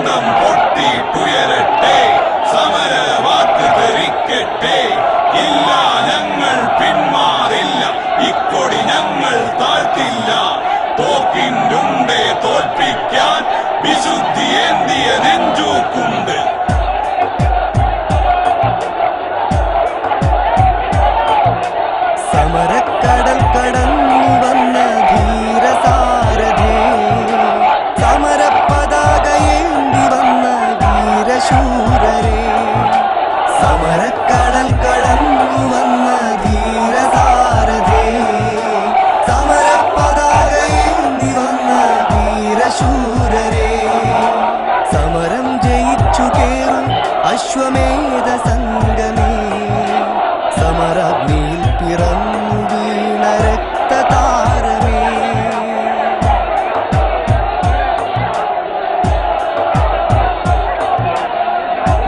ശബ്ദം പൊട്ടിയിട്ടുയരട്ടെ, സമരവാക്ക് തെറിക്കട്ടെ. ഇല്ല, ഞങ്ങൾ പിന്മാറില്ല, ഇക്കൊടി ഞങ്ങൾ താഴ്ത്തില്ല. തോക്കിൻ്റെ തോൽപ്പിക്കാൻ വിശുദ്ധിയേന്തിയ നെഞ്ചൂക്കുണ്ട്. സമരക്കടൽ കടന്നു വന്ന ധീരസാരഥി, സമരപതാകയേന്തി വന്ന ധീരശൂരരെ. സമരക്കടൽ കടന്നു വന്ന ധീരസാരഥി, സമരപതാകയേന്തി വന്ന ധീരശൂരരെ. സമരം ജയിച്ചു കേറും അശ്വമേധ സംഗമേ, സമരാഗ്നിയിൽ പിറന്നു വീണ രക്തതാരമേ.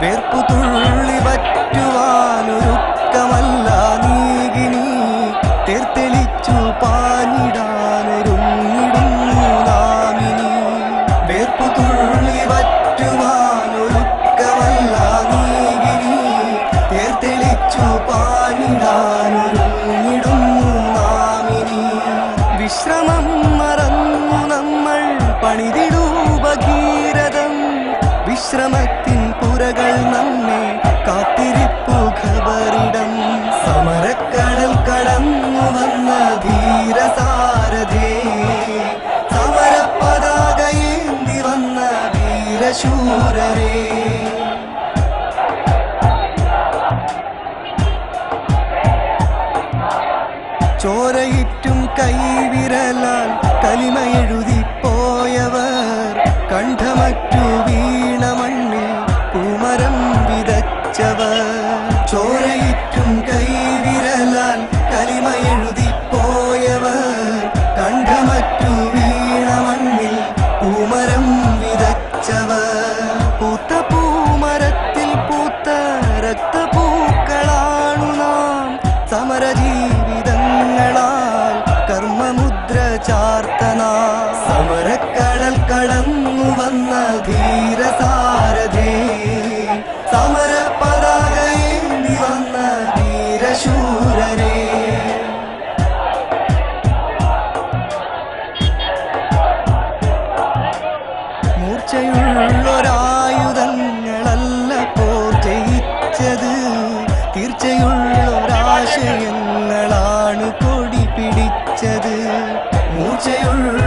വേർപ്പുതുള്ളി പറ്റുവാനൊരുക്കമല്ല നീകിനി, തേർത്തെളിച്ചു പാഞ്ഞിടാനൊരുങ്ങിടുന്നു നാമിനി. വേർപ്പുതുള്ളി പറ്റുവാനൊരുക്കമല്ല നീകിനി, തേർത്തെളിച്ചു പാഞ്ഞിടാനൊരുങ്ങിടുന്നു നാമിനി. വിശ്രമം മറന്നു നമ്മൾ പണിതിടൂ ഭഗീരഥം, വിശ്രമത്തിൻ പുരകൾ നമ്മെ കാത്തിരിപ്പു ഖബറിടം. സമരക്കടൽ കടന്നു വന്ന ധീരസാരഥി, സമരപതാകയേന്തി വന്ന ധീരശൂരരെ. ചോരയിട്ടും കൈവിരലാൽ കലിമ എഴുതിപ്പോയവർ, കണ്ഠമറ്റു വീണ മണ്ണിൽ പൂമരം വിതച്ചവർ. ചോരയിട്ടും കൈവിരലാൽ കലിമ എഴുതിപ്പോയവർ, കണ്ഠമറ്റു വീണ മണ്ണിൽ പൂമരം വിതച്ചവർ. പൂത്ത പൂമരത്തിൽ പൂത്ത രക്തപൂക്കളാണു നാം, സമരജീവിതങ്ങളാൽ കർമ്മമുദ്ര ചാർത്തന. സമരക്കടൽ കടന്നു വന്ന ധീരസാരഥി, സമരപതാകയേന്തി വന്ന ധീരശൂരരെ. മൂർച്ചയുള്ളൊരായുധങ്ങളല്ല പോർ ജയിച്ചത്, തീർച്ചയുള്ളൊരാശയങ്ങളാണ് കൊടി പിടിച്ചത്. മൂർച്ചയുള്ള